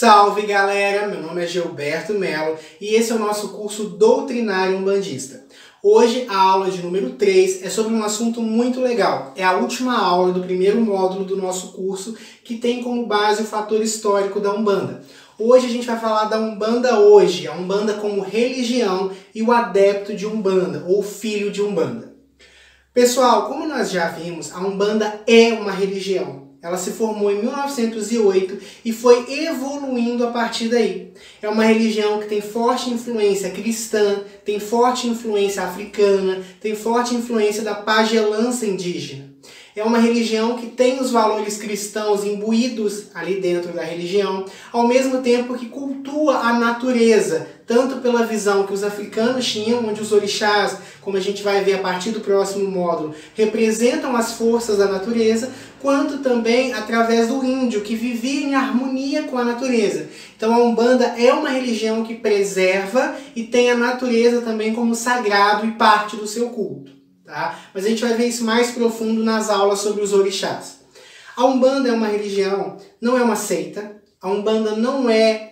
Salve galera, meu nome é Gilberto Melo e esse é o nosso curso Doutrinário Umbandista. Hoje a aula de número 3 é sobre um assunto muito legal. É a última aula do primeiro módulo do nosso curso que tem como base o fator histórico da Umbanda. Hoje a gente vai falar da Umbanda hoje, a Umbanda como religião e o adepto de Umbanda ou filho de Umbanda. Pessoal, como nós já vimos, a Umbanda é uma religião. Ela se formou em 1908 e foi evoluindo a partir daí. É uma religião que tem forte influência cristã, tem forte influência africana, tem forte influência da pagelança indígena. É uma religião que tem os valores cristãos imbuídos ali dentro da religião, ao mesmo tempo que cultua a natureza, tanto pela visão que os africanos tinham, onde os orixás, como a gente vai ver a partir do próximo módulo, representam as forças da natureza, quanto também através do índio, que vivia em harmonia com a natureza. Então a Umbanda é uma religião que preserva e tem a natureza também como sagrado e parte do seu culto. Tá? Mas a gente vai ver isso mais profundo nas aulas sobre os orixás. A Umbanda é uma religião, não é uma seita. A Umbanda não é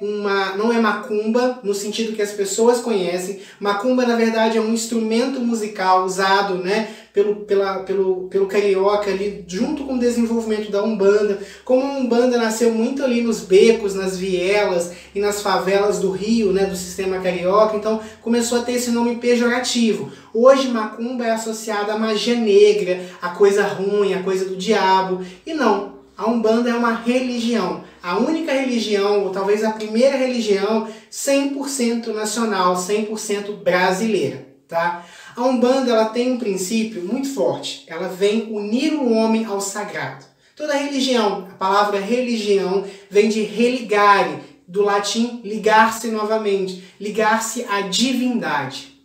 macumba, no sentido que as pessoas conhecem. Macumba, na verdade, é um instrumento musical usado, né, pelo carioca ali, junto com o desenvolvimento da Umbanda. Como a Umbanda nasceu muito ali nos becos, nas vielas e nas favelas do Rio, né, do sistema carioca, então começou a ter esse nome pejorativo. Hoje, macumba é associada à magia negra, à coisa ruim, à coisa do diabo. E não, a Umbanda é uma religião. A única religião, ou talvez a primeira religião 100% nacional, 100% brasileira. Tá? A Umbanda ela tem um princípio muito forte. Ela vem unir o homem ao sagrado. Toda religião, a palavra religião vem de religare, do latim ligar-se novamente, ligar-se à divindade.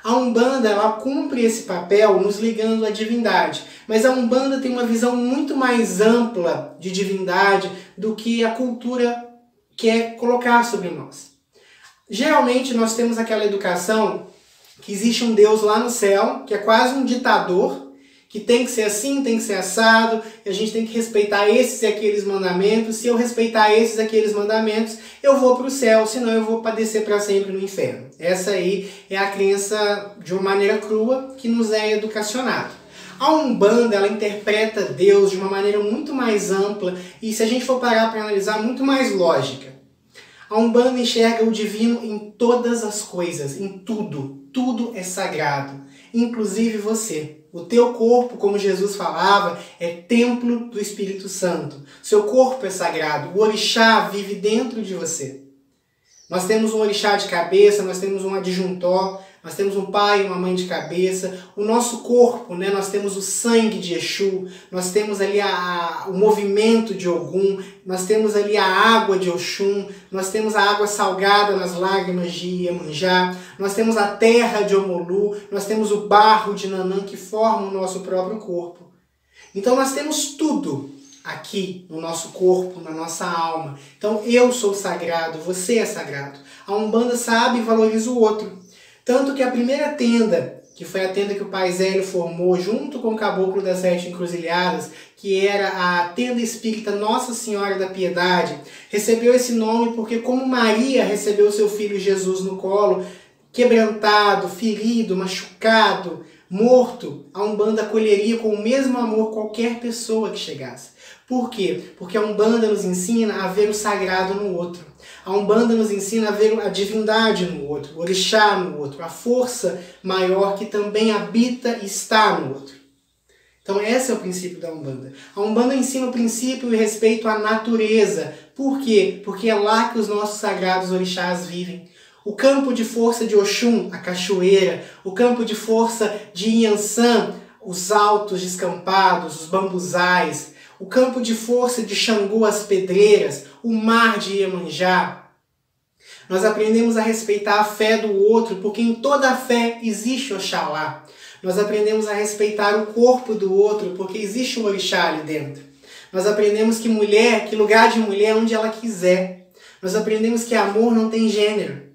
A Umbanda ela cumpre esse papel nos ligando à divindade, mas a Umbanda tem uma visão muito mais ampla de divindade do que a cultura quer colocar sobre nós. Geralmente nós temos aquela educação que existe um Deus lá no céu, que é quase um ditador, que tem que ser assim, tem que ser assado, e a gente tem que respeitar esses e aqueles mandamentos. Se eu respeitar esses e aqueles mandamentos, eu vou para o céu, senão eu vou padecer para sempre no inferno. Essa aí é a crença, de uma maneira crua, que nos é educacionado. A Umbanda, ela interpreta Deus de uma maneira muito mais ampla e, se a gente for parar para analisar, muito mais lógica. A Umbanda enxerga o divino em todas as coisas, em tudo. Tudo é sagrado, inclusive você. O teu corpo, como Jesus falava, é templo do Espírito Santo. Seu corpo é sagrado. O orixá vive dentro de você. Nós temos um orixá de cabeça, nós temos um adjuntor, nós temos um pai e uma mãe de cabeça. O nosso corpo, né, nós temos o sangue de Exu, nós temos ali o movimento de Ogum, nós temos ali a água de Oxum, nós temos a água salgada nas lágrimas de Iemanjá, nós temos a terra de Omolu, nós temos o barro de Nanã que forma o nosso próprio corpo. Então nós temos tudo aqui no nosso corpo, na nossa alma. Então eu sou sagrado, você é sagrado. A Umbanda sabe e valoriza o outro. Tanto que a primeira tenda, que foi a tenda que o Pai Zélio formou junto com o Caboclo das Sete Encruzilhadas, que era a tenda espírita Nossa Senhora da Piedade, recebeu esse nome porque, como Maria recebeu seu filho Jesus no colo, quebrantado, ferido, machucado, morto, a Umbanda acolheria com o mesmo amor qualquer pessoa que chegasse. Por quê? Porque a Umbanda nos ensina a ver o sagrado no outro. A Umbanda nos ensina a ver a divindade no outro, o orixá no outro, a força maior que também habita e está no outro. Então esse é o princípio da Umbanda. A Umbanda ensina o princípio e respeito à natureza. Por quê? Porque é lá que os nossos sagrados orixás vivem. O campo de força de Oxum, a cachoeira, o campo de força de Inhansã, os altos descampados, os bambuzais, o campo de força de Xangô, as pedreiras, o mar de Iemanjá. Nós aprendemos a respeitar a fé do outro, porque em toda a fé existe Oxalá. Nós aprendemos a respeitar o corpo do outro, porque existe um orixá ali dentro. Nós aprendemos que lugar de mulher é onde ela quiser. Nós aprendemos que amor não tem gênero,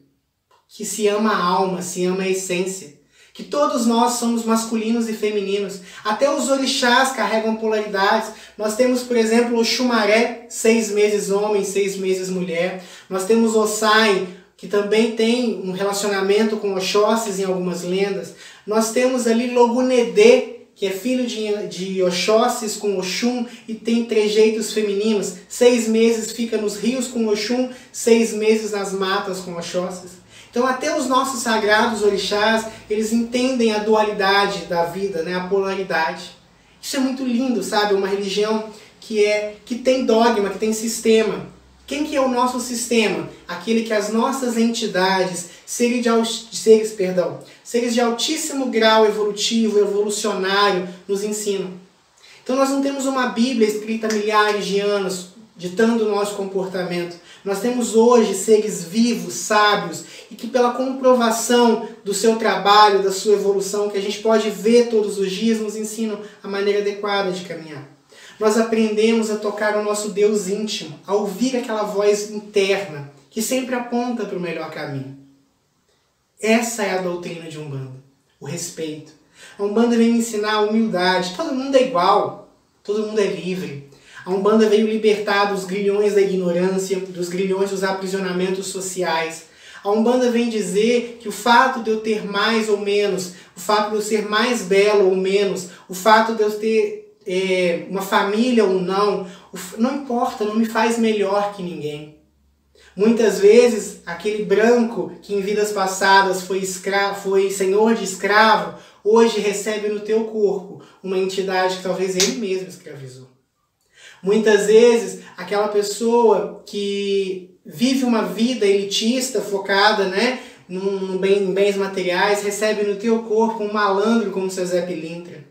que se ama a alma, se ama a essência, que que todos nós somos masculinos e femininos. Até os orixás carregam polaridades. Nós temos, por exemplo, o Xumaré, 6 meses homem, 6 meses mulher. Nós temos Osai, que também tem um relacionamento com Oxóssis em algumas lendas. Nós temos ali Logunedê, que é filho de Oxóssis com Oxum e tem trejeitos femininos. 6 meses fica nos rios com Oxum, 6 meses nas matas com Oxóssis. Então até os nossos sagrados orixás, eles entendem a dualidade da vida, né? A polaridade. Isso é muito lindo, sabe? Uma religião que tem dogma, que tem sistema. Quem que é o nosso sistema? Aquele que as nossas entidades, seres de altíssimo grau evolutivo, evolucionário, nos ensinam. Então nós não temos uma Bíblia escrita há milhares de anos, ditando o nosso comportamento. Nós temos hoje seres vivos, sábios, e que pela comprovação do seu trabalho, da sua evolução, que a gente pode ver todos os dias, nos ensinam a maneira adequada de caminhar. Nós aprendemos a tocar o nosso Deus íntimo, a ouvir aquela voz interna, que sempre aponta para o melhor caminho. Essa é a doutrina de Umbanda, o respeito. A Umbanda vem me ensinar a humildade. Todo mundo é igual, todo mundo é livre. A Umbanda veio libertar dos grilhões da ignorância, dos grilhões dos aprisionamentos sociais. A Umbanda vem dizer que o fato de eu ter mais ou menos, o fato de eu ser mais belo ou menos, o fato de eu ter uma família ou não importa, não me faz melhor que ninguém. Muitas vezes, aquele branco que em vidas passadas foi senhor de escravo, hoje recebe no teu corpo uma entidade que talvez ele mesmo escravizou. Muitas vezes, aquela pessoa que vive uma vida elitista, focada, né, em bens materiais, recebe no teu corpo um malandro como seu Zé Pilintra.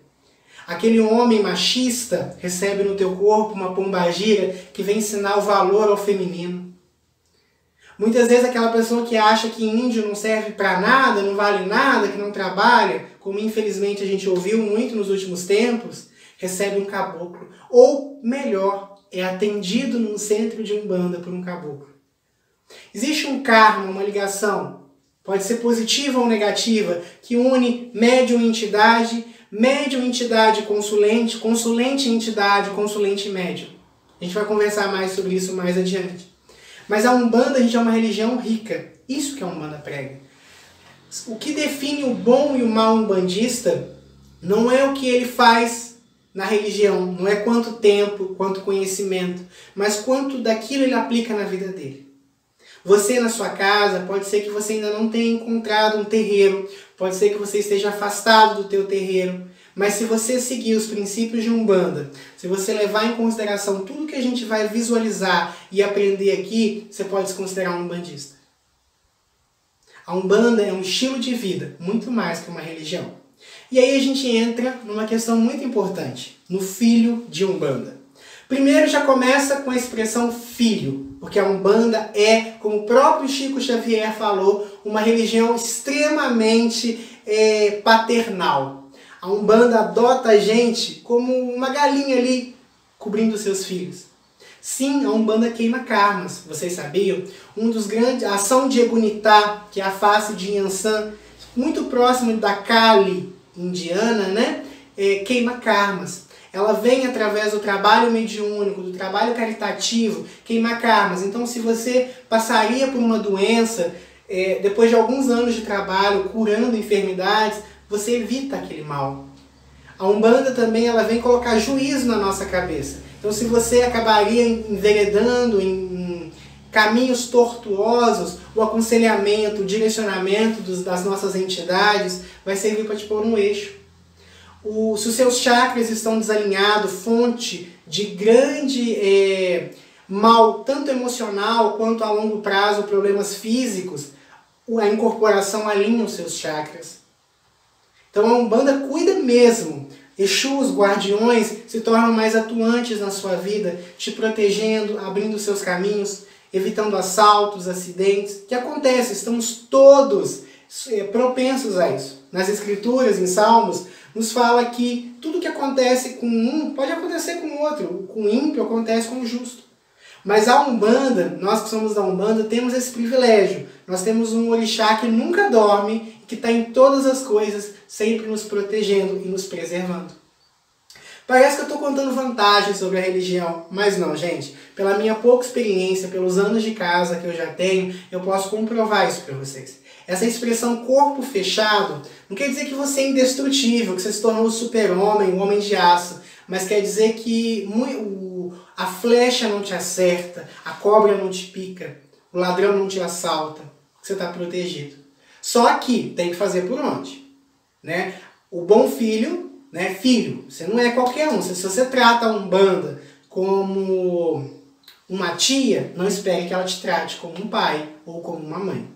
Aquele homem machista recebe no teu corpo uma pombagira que vem ensinar o valor ao feminino. Muitas vezes aquela pessoa que acha que índio não serve para nada, não vale nada, que não trabalha, como infelizmente a gente ouviu muito nos últimos tempos, recebe um caboclo. Ou, melhor, é atendido num centro de Umbanda por um caboclo. Existe um karma, uma ligação, pode ser positiva ou negativa, que une médium e entidade, médium, entidade, consulente, consulente, entidade, consulente, médium. A gente vai conversar mais sobre isso mais adiante. Mas a Umbanda, a gente é uma religião rica. Isso que a Umbanda prega. O que define o bom e o mal umbandista não é o que ele faz na religião, não é quanto tempo, quanto conhecimento, mas quanto daquilo ele aplica na vida dele. Você na sua casa, pode ser que você ainda não tenha encontrado um terreiro, pode ser que você esteja afastado do teu terreiro, mas se você seguir os princípios de Umbanda, se você levar em consideração tudo que a gente vai visualizar e aprender aqui, você pode se considerar um umbandista. A Umbanda é um estilo de vida, muito mais que uma religião. E aí a gente entra numa questão muito importante, no filho de Umbanda. Primeiro já começa com a expressão filho, porque a Umbanda é, como o próprio Chico Xavier falou, uma religião extremamente paternal. A Umbanda adota a gente como uma galinha ali, cobrindo seus filhos. Sim, a Umbanda queima karmas, vocês sabiam? A ação de Egunitá, que é a face de Yansan, muito próximo da Kali indiana, né? Queima karmas. Ela vem através do trabalho mediúnico, do trabalho caritativo, queimar karmas. Então, se você passaria por uma doença, depois de alguns anos de trabalho, curando enfermidades, você evita aquele mal. A Umbanda também ela vem colocar juízo na nossa cabeça. Então, se você acabaria enveredando em caminhos tortuosos, o aconselhamento, o direcionamento das nossas entidades vai servir para te pôr no eixo. Se os seus chakras estão desalinhados, fonte de grande mal, tanto emocional quanto a longo prazo, problemas físicos, a incorporação alinha os seus chakras. Então a Umbanda cuida mesmo. Exus, guardiões, se tornam mais atuantes na sua vida, te protegendo, abrindo seus caminhos, evitando assaltos, acidentes, que acontece, estamos todos propensos a isso. Nas escrituras, em Salmos, nos fala que tudo que acontece com um pode acontecer com o outro. Com o ímpio acontece com o justo. Mas a Umbanda, nós que somos da Umbanda, temos esse privilégio. Nós temos um orixá que nunca dorme, que está em todas as coisas, sempre nos protegendo e nos preservando. Parece que eu estou contando vantagens sobre a religião, mas não, gente. Pela minha pouca experiência, pelos anos de casa que eu já tenho, eu posso comprovar isso para vocês. Essa expressão corpo fechado não quer dizer que você é indestrutível, que você se tornou um super-homem, um homem de aço, mas quer dizer que a flecha não te acerta, a cobra não te pica, o ladrão não te assalta, você está protegido. Só que tem que fazer por onde? Né? O bom filho, né? Filho, você não é qualquer um. Se você trata a Umbanda como uma tia, não espere que ela te trate como um pai ou como uma mãe.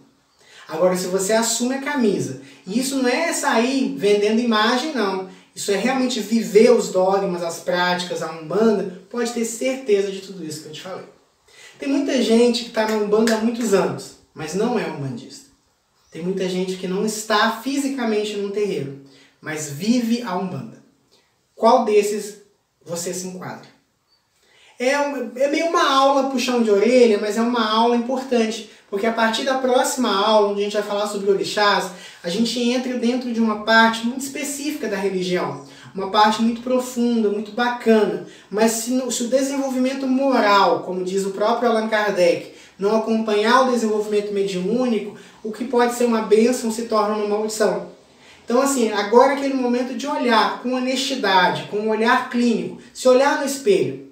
Agora, se você assume a camisa, e isso não é sair vendendo imagem, não. Isso é realmente viver os dogmas, as práticas, a Umbanda, pode ter certeza de tudo isso que eu te falei. Tem muita gente que está na Umbanda há muitos anos, mas não é umbandista. Tem muita gente que não está fisicamente num terreiro, mas vive a Umbanda. Qual desses você se enquadra? É meio uma aula puxão de orelha, mas é uma aula importante, porque a partir da próxima aula, onde a gente vai falar sobre orixás, a gente entra dentro de uma parte muito específica da religião, uma parte muito profunda, muito bacana, mas se o desenvolvimento moral, como diz o próprio Allan Kardec, não acompanhar o desenvolvimento mediúnico, o que pode ser uma bênção se torna uma maldição. Então, assim, agora é aquele momento de olhar com honestidade, com um olhar clínico, se olhar no espelho.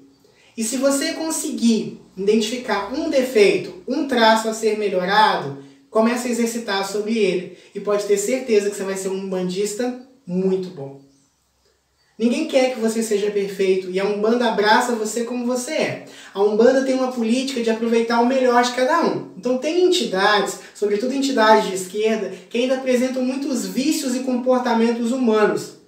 E se você conseguir identificar um defeito, um traço a ser melhorado, comece a exercitar sobre ele. E pode ter certeza que você vai ser um umbandista muito bom. Ninguém quer que você seja perfeito e a Umbanda abraça você como você é. A Umbanda tem uma política de aproveitar o melhor de cada um. Então tem entidades, sobretudo entidades de esquerda, que ainda apresentam muitos vícios e comportamentos humanos.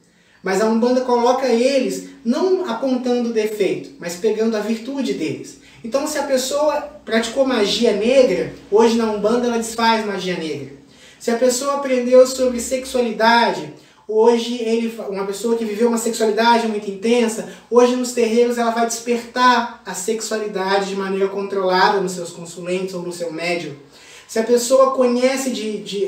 Mas a Umbanda coloca eles não apontando o defeito, mas pegando a virtude deles. Então se a pessoa praticou magia negra, hoje na Umbanda ela desfaz magia negra. Se a pessoa aprendeu sobre sexualidade, hoje uma pessoa que viveu uma sexualidade muito intensa, hoje nos terreiros ela vai despertar a sexualidade de maneira controlada nos seus consulentes ou no seu médium. Se a pessoa conhece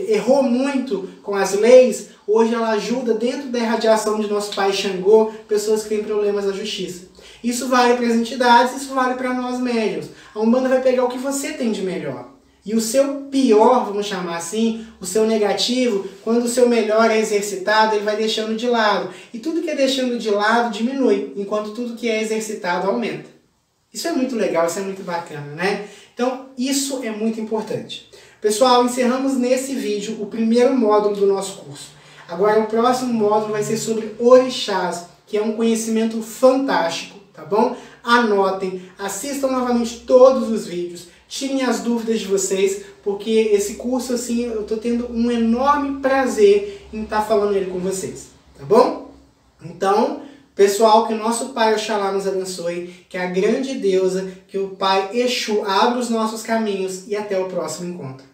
errou muito com as leis, hoje ela ajuda dentro da irradiação de nosso pai Xangô, pessoas que têm problemas na justiça. Isso vale para as entidades, isso vale para nós médiuns. A Umbanda vai pegar o que você tem de melhor. E o seu pior, vamos chamar assim, o seu negativo, quando o seu melhor é exercitado, ele vai deixando de lado. E tudo que é deixando de lado diminui, enquanto tudo que é exercitado aumenta. Isso é muito legal, isso é muito bacana, né? Então, isso é muito importante. Pessoal, encerramos nesse vídeo o primeiro módulo do nosso curso. Agora, o próximo módulo vai ser sobre orixás, que é um conhecimento fantástico, tá bom? Anotem, assistam novamente todos os vídeos, tirem as dúvidas de vocês, porque esse curso, assim, eu estou tendo um enorme prazer em estar falando ele com vocês, tá bom? Então, pessoal, que o nosso Pai Oxalá nos abençoe, que a grande deusa, que o Pai Exu abra os nossos caminhos e até o próximo encontro.